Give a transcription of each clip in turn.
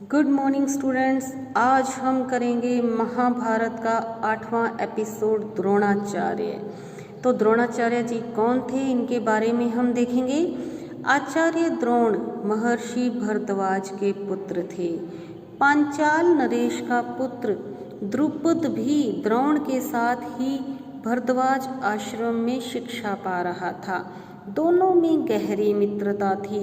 Good morning students. आज हम करेंगे महाभारत का 8वां एपिसोड द्रोणाचार्य। तो द्रोणाचार्य जी कौन थे, इनके बारे में हम देखेंगे। आचार्य द्रोण महर्षि भरद्वाज के पुत्र थे। पांचाल नरेश का पुत्र द्रुपद भी द्रोण के साथ ही भरद्वाज आश्रम में शिक्षा पा रहा था। दोनों में गहरी मित्रता थी।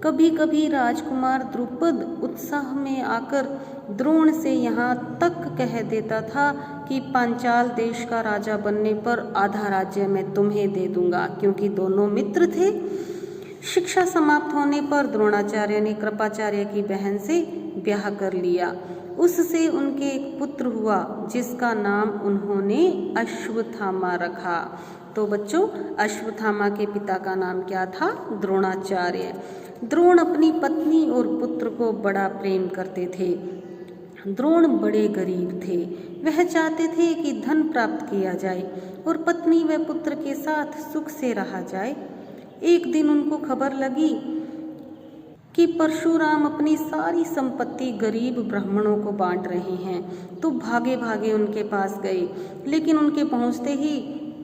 कभी कभी राजकुमार द्रुपद उत्साह में आकर द्रोण से यहाँ तक कह देता था कि पांचाल देश का राजा बनने पर आधा राज्य मैं तुम्हें दे दूंगा, क्योंकि दोनों मित्र थे। शिक्षा समाप्त होने पर द्रोणाचार्य ने कृपाचार्य की बहन से ब्याह कर लिया। उससे उनके एक पुत्र हुआ जिसका नाम उन्होंने अश्वत्थामा रखा। तो बच्चों, अश्वत्थामा के पिता का नाम क्या था? द्रोणाचार्य। द्रोण अपनी पत्नी और पुत्र को बड़ा प्रेम करते थे। द्रोण बड़े गरीब थे। वह चाहते थे कि धन प्राप्त किया जाए और पत्नी व पुत्र के साथ सुख से रहा जाए। एक दिन उनको खबर लगी कि परशुराम अपनी सारी संपत्ति गरीब ब्राह्मणों को बांट रहे हैं, तो भागे भागे उनके पास गए। लेकिन उनके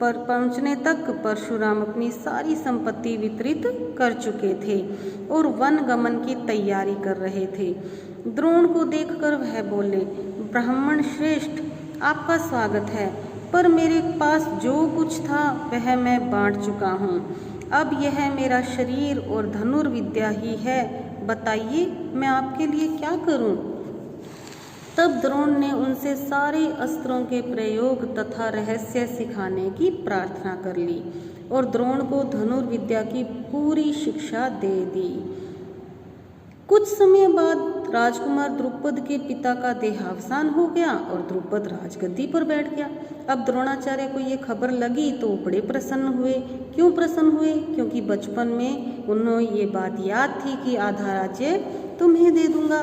पहुंचने तक परशुराम अपनी सारी संपत्ति वितरित कर चुके थे और वन गमन की तैयारी कर रहे थे। द्रोण को देखकर वह बोले, ब्राह्मण श्रेष्ठ, आपका स्वागत है, पर मेरे पास जो कुछ था वह मैं बांट चुका हूँ। अब यह मेरा शरीर और धनुर्विद्या ही है। बताइए मैं आपके लिए क्या करूं? तब द्रोण ने उनसे सारे अस्त्रों के प्रयोग तथा रहस्य सिखाने की प्रार्थना कर ली और द्रोण को धनुर्विद्या की पूरी शिक्षा दे दी। कुछ समय बाद राजकुमार द्रुपद के पिता का देहावसान हो गया और द्रुपद राजगद्दी पर बैठ गया। अब द्रोणाचार्य को ये खबर लगी तो बड़े प्रसन्न हुए। क्यों प्रसन्न हुए? क्योंकि बचपन में उन्हें ये बात याद थी कि आधा राज्य तुम्हें दे दूंगा।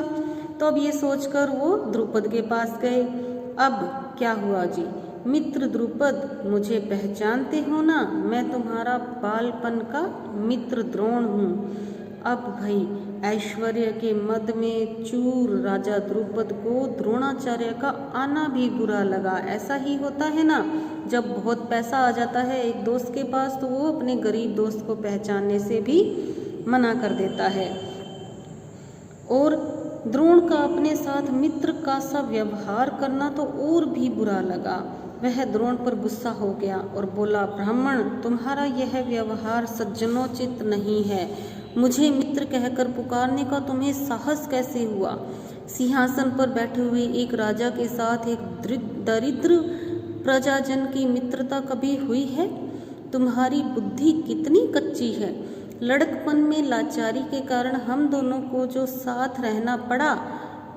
तो अब ये सोचकर वो द्रुपद के पास गए। अब क्या हुआ जी? मित्र द्रुपद, मुझे पहचानते हो ना? मैं तुम्हारा बालपन का मित्र द्रोण हूँ। अब भाई ऐश्वर्य के मद में चूर राजा द्रुपद को द्रोणाचार्य का आना भी बुरा लगा। ऐसा ही होता है ना, जब बहुत पैसा आ जाता है एक दोस्त के पास तो वो अपने गरीब दोस्त को पहचानने से भी मना कर देता है। और द्रोण का अपने साथ मित्र का सा व्यवहार करना तो और भी बुरा लगा। वह द्रोण पर गुस्सा हो गया और बोला, ब्राह्मण, तुम्हारा यह व्यवहार सज्जनोचित नहीं है। मुझे मित्र कहकर पुकारने का तुम्हें साहस कैसे हुआ? सिंहासन पर बैठे हुए एक राजा के साथ एक दरिद्र प्रजाजन की मित्रता कभी हुई है? तुम्हारी बुद्धि कितनी कच्ची है। लड़कपन में लाचारी के कारण हम दोनों को जो साथ रहना पड़ा,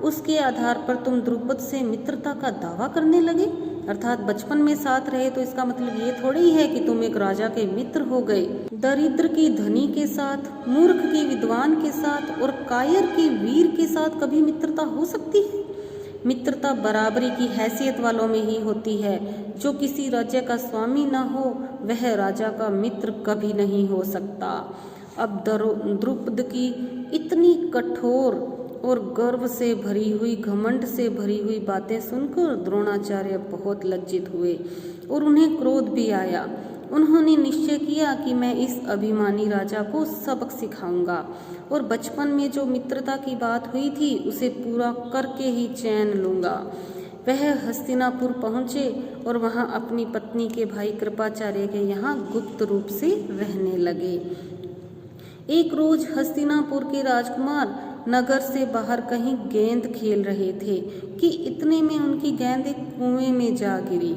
उसके आधार पर तुम द्रुपद से मित्रता का दावा करने लगे। अर्थात बचपन में साथ रहे तो इसका मतलब ये थोड़ी है कि तुम एक राजा के मित्र हो गए। दरिद्र की धनी के साथ, मूर्ख की विद्वान के साथ और कायर की वीर के साथ कभी मित्रता हो सकती है? मित्रता बराबरी की हैसियत वालों में ही होती है। जो किसी राज्य का स्वामी न हो वह राजा का मित्र कभी नहीं हो सकता। अब द्रुपद की इतनी कठोर और गर्व से भरी हुई, घमंड से भरी हुई बातें सुनकर द्रोणाचार्य बहुत लज्जित हुए और उन्हें क्रोध भी आया। उन्होंने निश्चय किया कि मैं इस अभिमानी राजा को सबक सिखाऊंगा और बचपन में जो मित्रता की बात हुई थी उसे पूरा करके ही चैन लूंगा। वह हस्तिनापुर पहुँचे और वहाँ अपनी पत्नी के भाई कृपाचार्य के यहाँ गुप्त रूप से रहने लगे। एक रोज हस्तिनापुर के राजकुमार नगर से बाहर कहीं गेंद खेल रहे थे कि इतने में उनकी गेंद एक कुएं में जा गिरी।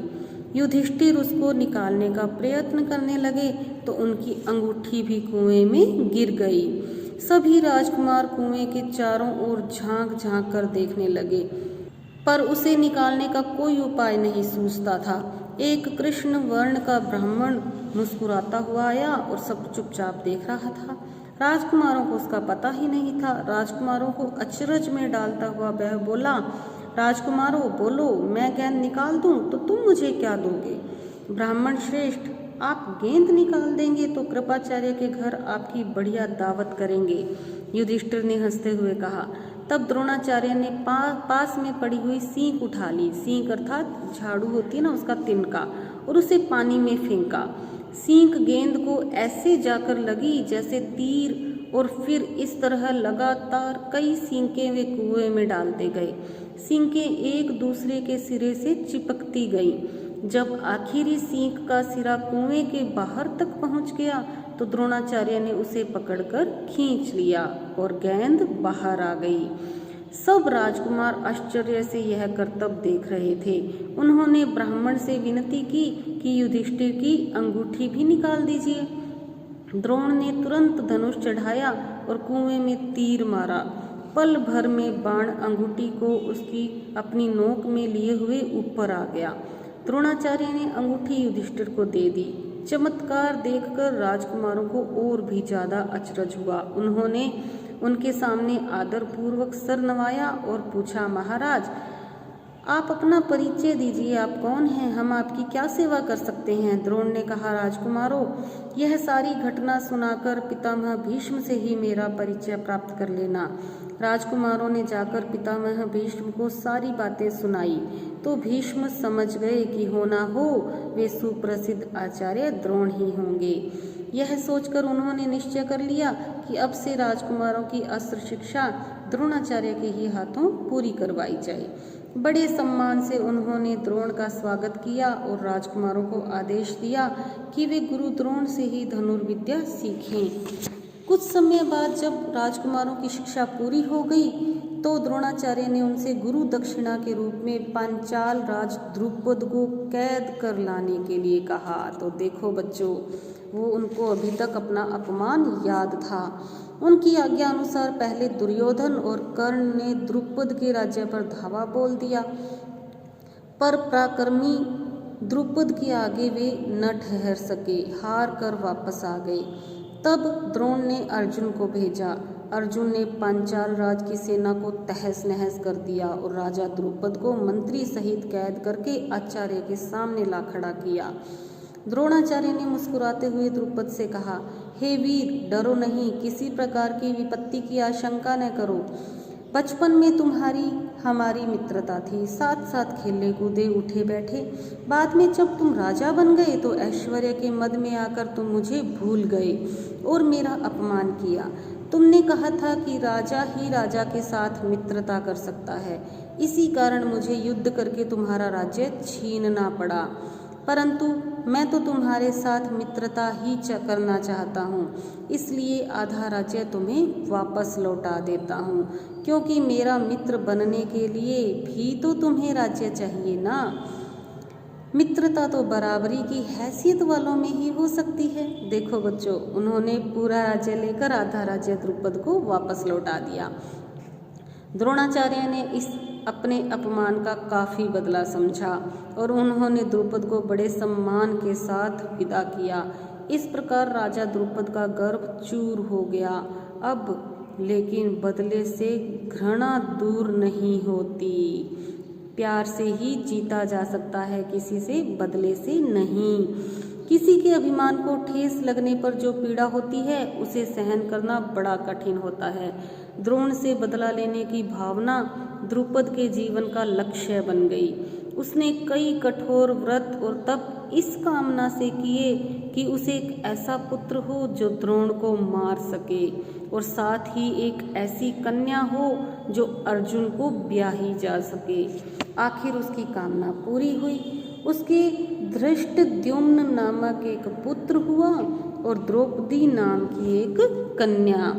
युधिष्ठिर उसको निकालने का प्रयत्न करने लगे तो उनकी अंगूठी भी कुएं में गिर गई। सभी राजकुमार कुएं के चारों ओर झांक झांक कर देखने लगे, पर उसे निकालने का कोई उपाय नहीं सूझता था। एक कृष्ण वर्ण का ब्राह्मण मुस्कुराता हुआ आया और सब चुपचाप देख रहा था। राजकुमारों को उसका पता ही नहीं था। राजकुमारों को अचरज में डालता हुआ वह बोला, राजकुमारों बोलो, मैं गेंद निकाल दूं तो तुम मुझे क्या दोगे? ब्राह्मण श्रेष्ठ, आप गेंद निकाल देंगे तो कृपाचार्य के घर आपकी बढ़िया दावत करेंगे। युधिष्ठिर ने हंसते हुए कहा, तब द्रोणाचार्य ने पास में पड़ी हुई सींक उठा ली। सींक अर्थात झाड़ू होती है ना, उसका तिनका, और उसे पानी में फेंका। सींक गेंद को ऐसे जाकर लगी जैसे तीर, और फिर इस तरह लगातार कई सींकें वे कुएं में डालते गए। सींकें एक दूसरे के सिरे से चिपकती गईं। जब आखिरी सींक का सिरा कुएं के बाहर तक पहुंच गया तो द्रोणाचार्य ने उसे पकड़कर खींच लिया और गेंद बाहर आ गई। सब राजकुमार आश्चर्य से यह करतब देख रहे थे। उन्होंने ब्राह्मण से विनती की कि युधिष्ठिर की अंगूठी भी निकाल दीजिए। द्रोण ने तुरंत धनुष चढ़ाया और कुएं में तीर मारा। पल भर में बाण अंगूठी को उसकी अपनी नोक में लिए हुए ऊपर आ गया। द्रोणाचार्य ने अंगूठी युधिष्ठिर को दे दी। चमत्कार देखकर राजकुमारों को और भी ज्यादा अचरज हुआ। उन्होंने उनके सामने आदरपूर्वक सर नवाया और पूछा, महाराज आप अपना परिचय दीजिए, आप कौन हैं, हम आपकी क्या सेवा कर सकते हैं। द्रोण ने कहा, राजकुमारों, यह सारी घटना सुनाकर पितामह भीष्म से ही मेरा परिचय प्राप्त कर लेना। राजकुमारों ने जाकर पितामह भीष्म को सारी बातें सुनाई तो भीष्म समझ गए कि होना हो वे सुप्रसिद्ध आचार्य द्रोण ही होंगे। यह सोचकर उन्होंने निश्चय कर लिया कि अब से राजकुमारों की अस्त्र शिक्षा द्रोणाचार्य के ही हाथों पूरी करवाई जाए। बड़े सम्मान से उन्होंने द्रोण का स्वागत किया और राजकुमारों को आदेश दिया कि वे गुरु द्रोण से ही धनुर्विद्या सीखें। कुछ समय बाद जब राजकुमारों की शिक्षा पूरी हो गई तो द्रोणाचार्य ने उनसे गुरु दक्षिणा के रूप में पांचाल राज द्रुपद को कैद कर लाने के लिए कहा। तो देखो बच्चों, वो उनको अभी तक अपना अपमान याद था। उनकी आज्ञा अनुसार पहले दुर्योधन और कर्ण ने द्रुपद के राज्य पर धावा बोल दिया, पर पराक्रमी द्रुपद के आगे वे न ठहर सके, हार कर वापस आ गए। तब द्रोण ने अर्जुन को भेजा। अर्जुन ने पांचाल राज की सेना को तहस नहस कर दिया और राजा द्रुपद को मंत्री सहित कैद करके आचार्य के सामने ला खड़ा किया। द्रोणाचार्य ने मुस्कुराते हुए द्रुपद से कहा, हे वीर, डरो नहीं, किसी प्रकार की विपत्ति की आशंका न करो। बचपन में तुम्हारी हमारी मित्रता थी, साथ साथ खेले कूदे उठे बैठे। बाद में जब तुम राजा बन गए तो ऐश्वर्य के मद में आकर तुम मुझे भूल गए और मेरा अपमान किया। तुमने कहा था कि राजा ही राजा के साथ मित्रता कर सकता है, इसी कारण मुझे युद्ध करके तुम्हारा राज्य छीनना पड़ा। परंतु मैं तो तुम्हारे साथ मित्रता ही करना चाहता हूँ, इसलिए आधा राज्य तुम्हें वापस लौटा देता हूँ, क्योंकि मेरा मित्र बनने के लिए भी तो तुम्हें राज्य चाहिए ना। मित्रता तो बराबरी की हैसियत वालों में ही हो सकती है। देखो बच्चों, उन्होंने पूरा राज्य लेकर आधा राज्य द्रुपद को वापस लौटा दिया। द्रोणाचार्य ने इस अपने अपमान का काफी बदला समझा और उन्होंने द्रुपद को बड़े सम्मान के साथ विदा किया। इस प्रकार राजा द्रुपद का गर्व चूर हो गया। अब लेकिन बदले से घृणा दूर नहीं होती। प्यार से ही जीता जा सकता है, किसी से बदले से नहीं। किसी के अभिमान को ठेस लगने पर जो पीड़ा होती है उसे सहन करना बड़ा कठिन होता है। द्रोण से बदला लेने की भावना द्रुपद के जीवन का लक्ष्य बन गई। उसने कई कठोर व्रत और तप इस कामना से किए कि उसे एक ऐसा पुत्र हो जो द्रोण को मार सके और साथ ही एक ऐसी कन्या हो जो अर्जुन को ब्याही जा सके। आखिर उसकी कामना पूरी हुई। उसके धृष्टद्युम्न नामक एक पुत्र हुआ और द्रौपदी नाम की एक कन्या।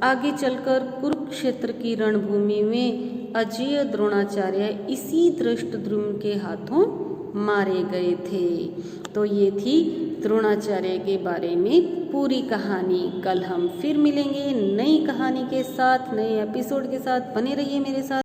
आगे चलकर कुरुक्षेत्र की रणभूमि में अजेय द्रोणाचार्य इसी धृष्टद्युम्न के हाथों मारे गए थे। तो ये थी द्रोणाचार्य के बारे में पूरी कहानी। कल हम फिर मिलेंगे नई कहानी के साथ, नए एपिसोड के साथ। बने रहिए मेरे साथ।